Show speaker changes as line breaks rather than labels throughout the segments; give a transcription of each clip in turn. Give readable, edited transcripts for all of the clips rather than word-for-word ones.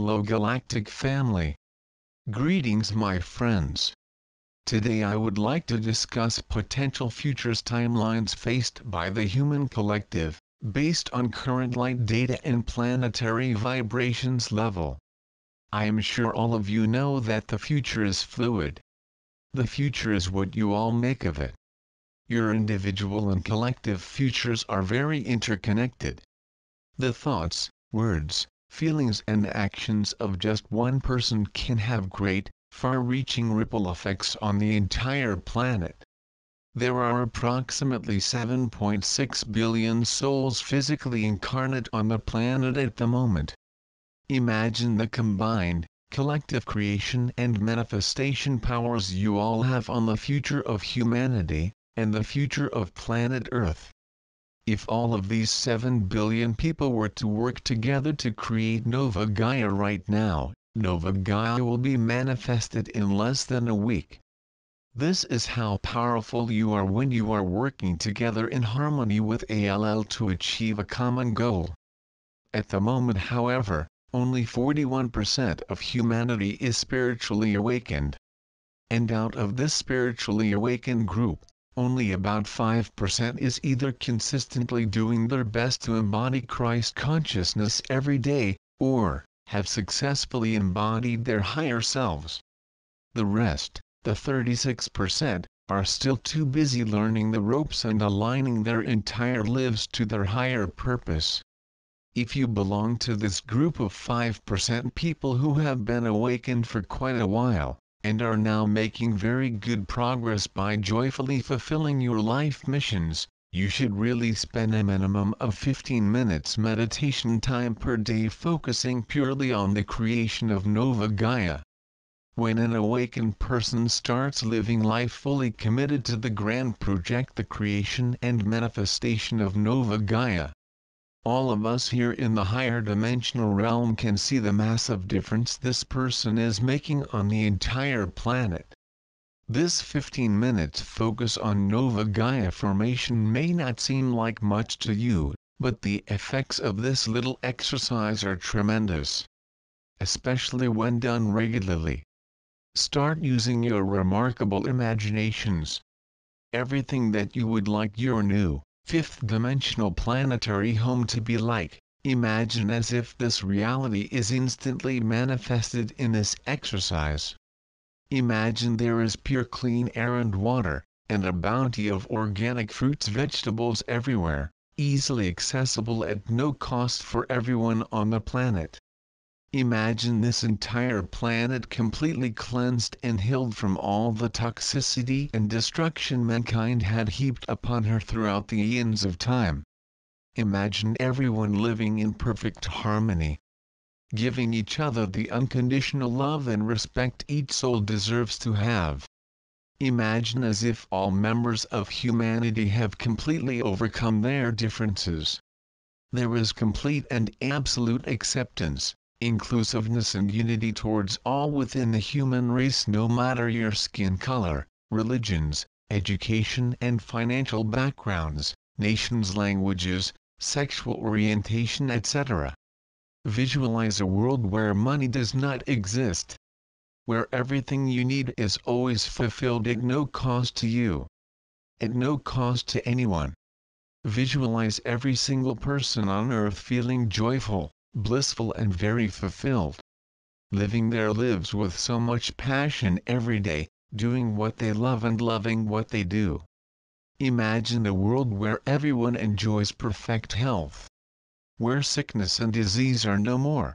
Hello Galactic family. Greetings my friends. Today I would like to discuss potential futures timelines faced by the human collective, based on current light data and planetary vibrations level. I am sure all of you know that the future is fluid. The future is what you all make of it. Your individual and collective futures are very interconnected. The thoughts, words, feelings and actions of just one person can have great, far-reaching ripple effects on the entire planet. There are approximately 7.6 billion souls physically incarnate on the planet at the moment. Imagine the combined, collective creation and manifestation powers you all have on the future of humanity, and the future of planet Earth. If all of these 7 billion people were to work together to create Nova Gaia right now, Nova Gaia will be manifested in less than a week. This is how powerful you are when you are working together in harmony with ALL to achieve a common goal. At the moment, however, only 41% of humanity is spiritually awakened. And out of this spiritually awakened group, only about 5% is either consistently doing their best to embody Christ consciousness every day, or have successfully embodied their higher selves. The rest, the 36%, are still too busy learning the ropes and aligning their entire lives to their higher purpose. If you belong to this group of 5% people who have been awakened for quite a while, and are now making very good progress by joyfully fulfilling your life missions, you should really spend a minimum of 15 minutes meditation time per day focusing purely on the creation of Nova Gaia. When an awakened person starts living life fully committed to the grand project, the creation and manifestation of Nova Gaia, all of us here in the higher dimensional realm can see the massive difference this person is making on the entire planet. This 15 minutes focus on Nova Gaia formation may not seem like much to you, but the effects of this little exercise are tremendous. Especially when done regularly. Start using your remarkable imaginations. Everything that you would like your new, fifth-dimensional planetary home to be like, imagine as if this reality is instantly manifested in this exercise. Imagine there is pure clean air and water, and a bounty of organic fruits vegetables everywhere, easily accessible at no cost for everyone on the planet. Imagine this entire planet completely cleansed and healed from all the toxicity and destruction mankind had heaped upon her throughout the eons of time. Imagine everyone living in perfect harmony, giving each other the unconditional love and respect each soul deserves to have. Imagine as if all members of humanity have completely overcome their differences. There is complete and absolute acceptance, inclusiveness and unity towards all within the human race, no matter your skin color, religions, education and financial backgrounds, nations, languages, sexual orientation, etc. Visualize a world where money does not exist. Where everything you need is always fulfilled at no cost to you. At no cost to anyone. Visualize every single person on earth feeling joyful, blissful and very fulfilled. Living their lives with so much passion every day, doing what they love and loving what they do. Imagine a world where everyone enjoys perfect health. Where sickness and disease are no more.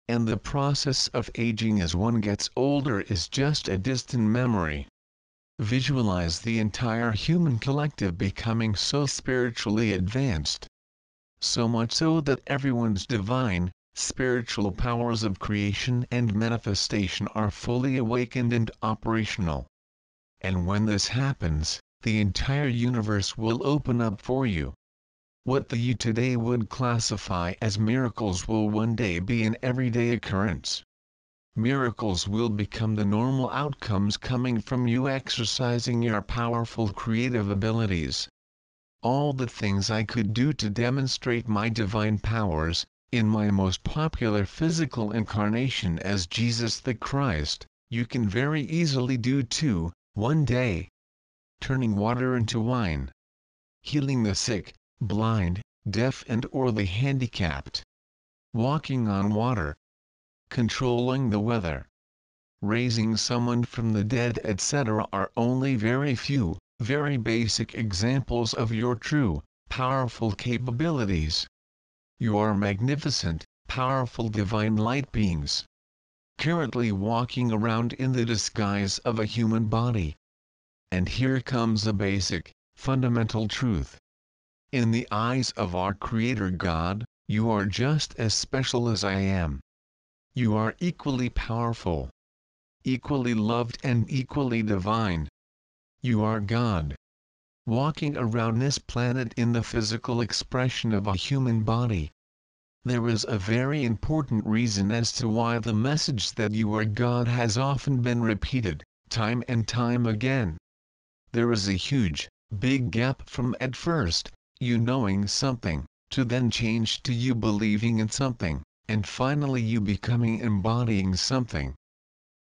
And the process of aging as one gets older is just a distant memory. Visualize the entire human collective becoming so spiritually advanced. So much so that everyone's divine, spiritual powers of creation and manifestation are fully awakened and operational. And when this happens, the entire universe will open up for you. What you today would classify as miracles will one day be an everyday occurrence. Miracles will become the normal outcomes coming from you exercising your powerful creative abilities. All the things I could do to demonstrate my divine powers, In my most popular physical incarnation as Jesus the Christ, you can very easily do too, one day. Turning water into wine. Healing the sick, blind, deaf and/or the handicapped. Walking on water. Controlling the weather. Raising someone from the dead, etc. are only very few, very basic examples of your true, powerful capabilities. You are magnificent, powerful divine light beings. Currently walking around in the disguise of a human body. And here comes a basic, fundamental truth. In the eyes of our Creator God, you are just as special as I am. You are equally powerful, equally loved and equally divine. You are God. Walking around this planet in the physical expression of a human body. There is a very important reason as to why the message that you are God has often been repeated, time and time again. There is a huge, big gap from at first, you knowing something, to then change to you believing in something, and finally you becoming embodying something.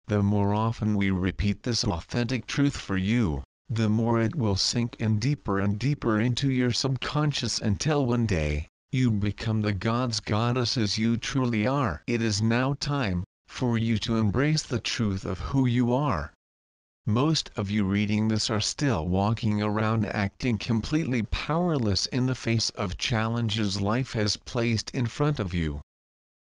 The more often we repeat this authentic truth for you, the more it will sink in deeper and deeper into your subconscious until one day, you become the gods goddesses you truly are. It is now time, for you to embrace the truth of who you are. Most of you reading this are still walking around acting completely powerless in the face of challenges life has placed in front of you.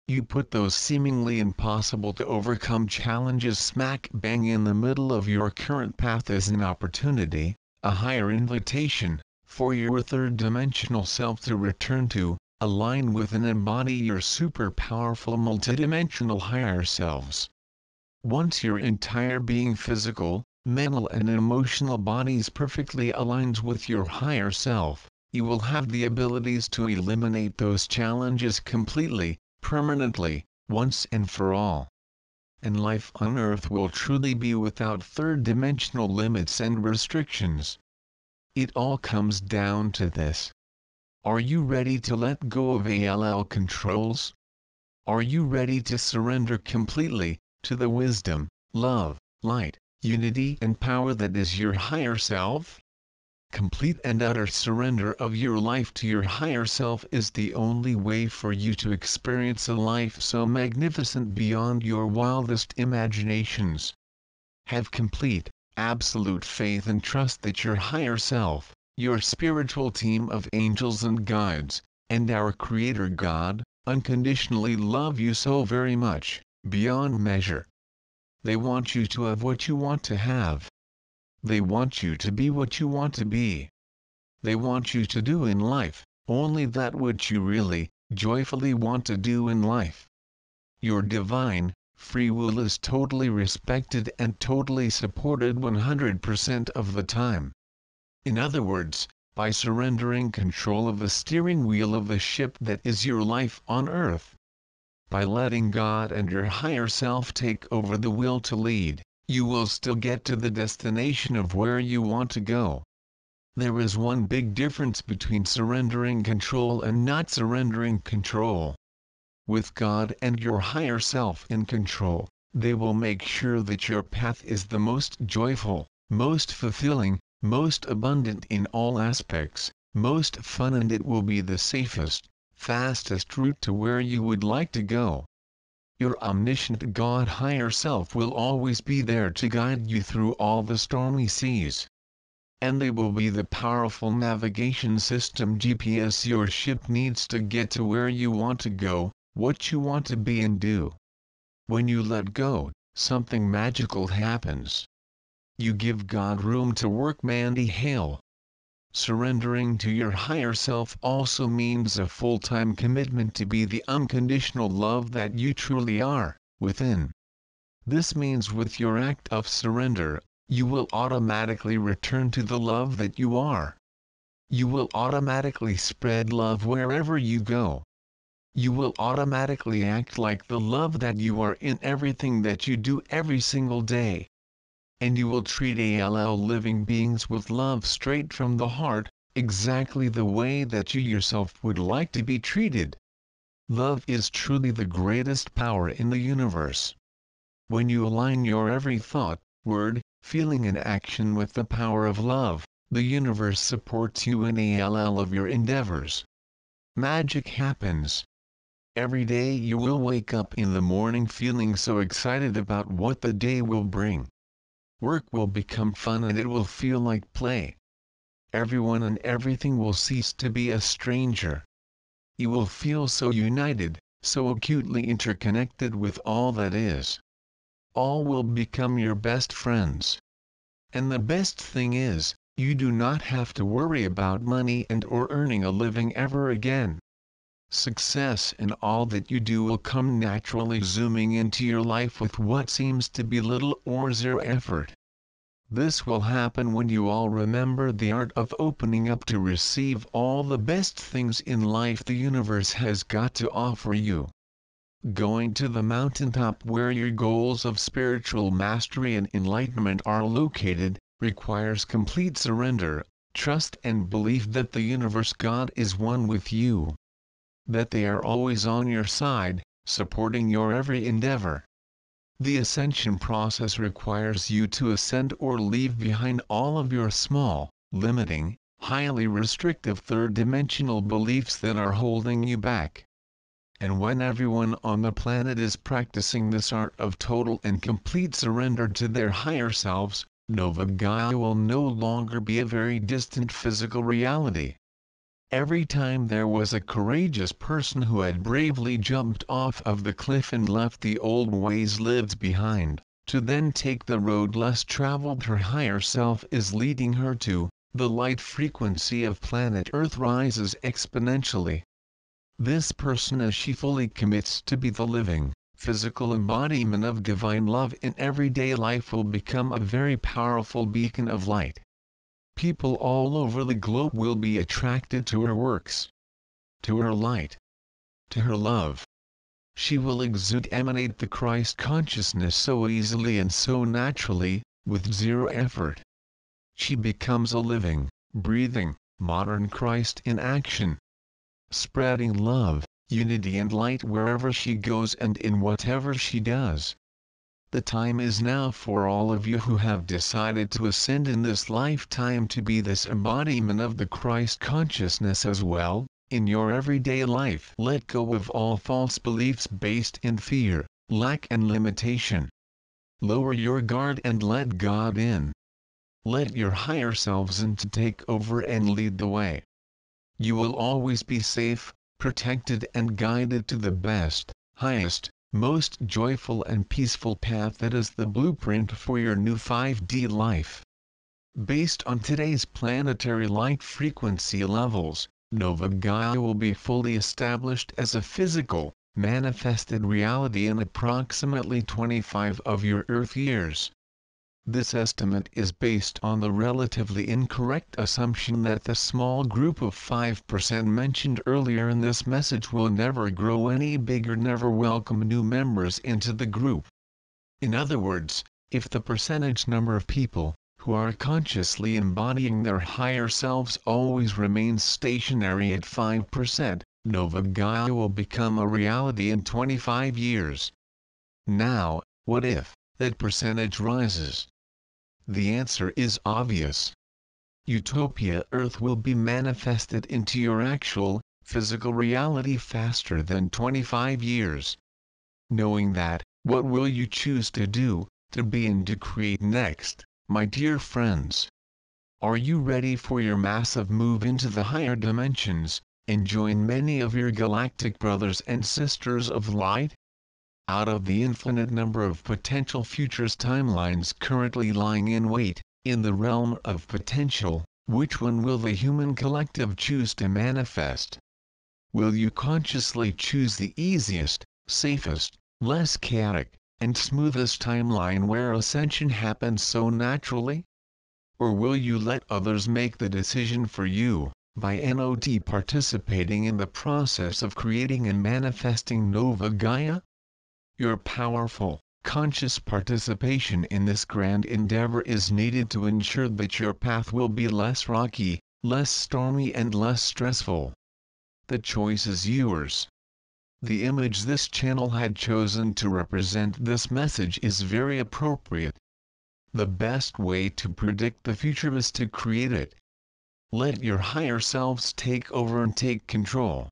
You put those seemingly impossible to overcome challenges smack bang in the middle of your current path as an opportunity, a higher invitation, for your third-dimensional self to return to, align with and embody your super powerful multidimensional higher selves. Once your entire being physical, mental and emotional bodies perfectly aligns with your higher self, you will have the abilities to eliminate those challenges completely, permanently, once and for all. And life on Earth will truly be without third-dimensional limits and restrictions. It all comes down to this. Are you ready to let go of ALL controls? Are you ready to surrender completely to the wisdom, love, light, unity and power that is your higher self? Complete and utter surrender of your life to your higher self is the only way for you to experience a life so magnificent beyond your wildest imaginations. Have complete, absolute faith and trust that your higher self, your spiritual team of angels and guides, and our Creator God, unconditionally love you so very much, beyond measure. They want you to have what you want to have. They want you to be what you want to be. They want you to do in life, only that which you really, joyfully want to do in life. Your divine, free will is totally respected and totally supported 100% of the time. In other words, by surrendering control of the steering wheel of the ship that is your life on Earth. By letting God and your higher self take over the will to lead, you will still get to the destination of where you want to go. There is one big difference between surrendering control and not surrendering control. With God and your higher self in control, they will make sure that your path is the most joyful, most fulfilling, most abundant in all aspects, most fun, and it will be the safest, fastest route to where you would like to go. Your omniscient God higher self will always be there to guide you through all the stormy seas. And they will be the powerful navigation system GPS your ship needs to get to where you want to go, what you want to be and do. When you let go, something magical happens. You give God room to work. Mandy Hale. Surrendering to your higher self also means a full-time commitment to be the unconditional love that you truly are, within. This means with your act of surrender, you will automatically return to the love that you are. You will automatically spread love wherever you go. You will automatically act like the love that you are in everything that you do every single day. And you will treat ALL living beings with love straight from the heart, exactly the way that you yourself would like to be treated. Love is truly the greatest power in the universe. When you align your every thought, word, feeling and action with the power of love, the universe supports you in all of your endeavors. Magic happens. Every day you will wake up in the morning feeling so excited about what the day will bring. Work will become fun and it will feel like play. Everyone and everything will cease to be a stranger. You will feel so united, so acutely interconnected with all that is. All will become your best friends. And the best thing is, you do not have to worry about money and or earning a living ever again. Success in all that you do will come naturally zooming into your life with what seems to be little or zero effort. This will happen when you all remember the art of opening up to receive all the best things in life the universe has got to offer you. Going to the mountaintop where your goals of spiritual mastery and enlightenment are located, requires complete surrender, trust and belief that the universe God is one with you. That they are always on your side, supporting your every endeavor. The ascension process requires you to ascend or leave behind all of your small, limiting, highly restrictive third-dimensional beliefs that are holding you back. And when everyone on the planet is practicing this art of total and complete surrender to their higher selves, Nova Gaia will no longer be a very distant physical reality. Every time there was a courageous person who had bravely jumped off of the cliff and left the old ways lived behind, to then take the road less traveled her higher self is leading her to, the light frequency of planet Earth rises exponentially. This person as she fully commits to be the living, physical embodiment of divine love in everyday life will become a very powerful beacon of light. People all over the globe will be attracted to her works, to her light, to her love. She will emanate the Christ consciousness so easily and so naturally, with zero effort. She becomes a living, breathing, modern Christ in action. Spreading love, unity and light wherever she goes and in whatever she does. The time is now for all of you who have decided to ascend in this lifetime to be this embodiment of the Christ consciousness as well, in your everyday life. Let go of all false beliefs based in fear, lack and limitation. Lower your guard and let God in. Let your higher selves in to take over and lead the way. You will always be safe, protected and guided to the best, highest, most joyful and peaceful path that is the blueprint for your new 5D life. Based on today's planetary light frequency levels, Nova Gaia will be fully established as a physical, manifested reality in approximately 25 of your Earth years. This estimate is based on the relatively incorrect assumption that the small group of 5% mentioned earlier in this message will never grow any bigger, never welcome new members into the group. In other words, if the percentage number of people who are consciously embodying their higher selves always remains stationary at 5%, Nova Gaia will become a reality in 25 years. Now, what if that percentage rises? The answer is obvious. Utopia Earth will be manifested into your actual, physical reality faster than 25 years. Knowing that, what will you choose to do, to be and to create next, my dear friends? Are you ready for your massive move into the higher dimensions, and join many of your galactic brothers and sisters of light? Out of the infinite number of potential futures timelines currently lying in wait, in the realm of potential, which one will the human collective choose to manifest? Will you consciously choose the easiest, safest, less chaotic, and smoothest timeline where ascension happens so naturally? Or will you let others make the decision for you, by not participating in the process of creating and manifesting Nova Gaia? Your powerful, conscious participation in this grand endeavor is needed to ensure that your path will be less rocky, less stormy and less stressful. The choice is yours. The image this channel had chosen to represent this message is very appropriate. The best way to predict the future is to create it. Let your higher selves take over and take control.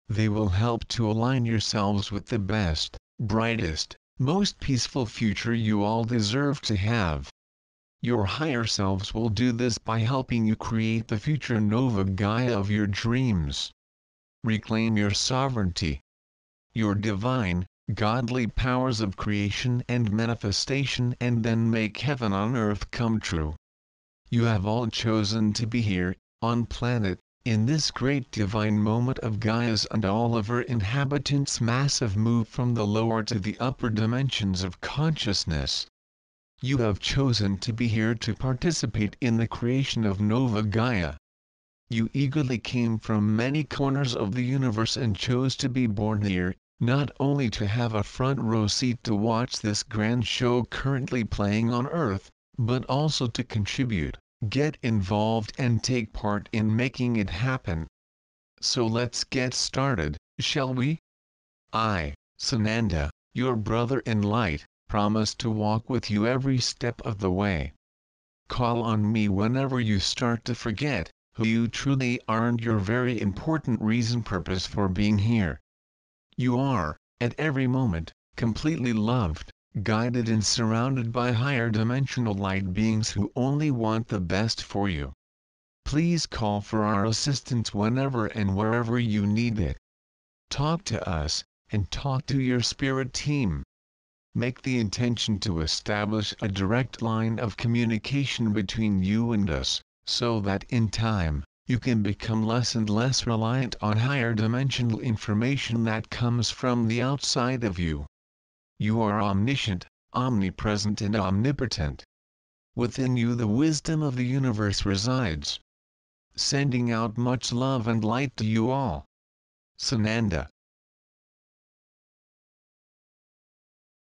They will help to align yourselves with the best, brightest, most peaceful future you all deserve to have. Your higher selves will do this by helping you create the future Nova Gaia of your dreams. Reclaim your sovereignty. Your divine, godly powers of creation and manifestation, and then make heaven on earth come true. You have all chosen to be here, on planet, in this great divine moment of Gaia's and all of her inhabitants' massive move from the lower to the upper dimensions of consciousness. You have chosen to be here to participate in the creation of Nova Gaia. You eagerly came from many corners of the universe and chose to be born here, not only to have a front row seat to watch this grand show currently playing on Earth, but also to contribute, get involved and take part in making it happen. So let's get started, shall we? I, Sananda, your brother in light, promise to walk with you every step of the way. Call on me whenever you start to forget who you truly are and your very important purpose for being here. You are, at every moment, completely loved, guided and surrounded by higher dimensional light beings who only want the best for you. Please call for our assistance whenever and wherever you need it. Talk to us, and talk to your spirit team. Make the intention to establish a direct line of communication between you and us, so that in time, you can become less and less reliant on higher dimensional information that comes from the outside of you. You are omniscient, omnipresent and omnipotent. Within you the wisdom of the universe resides. Sending out much love and light to you all. Sananda.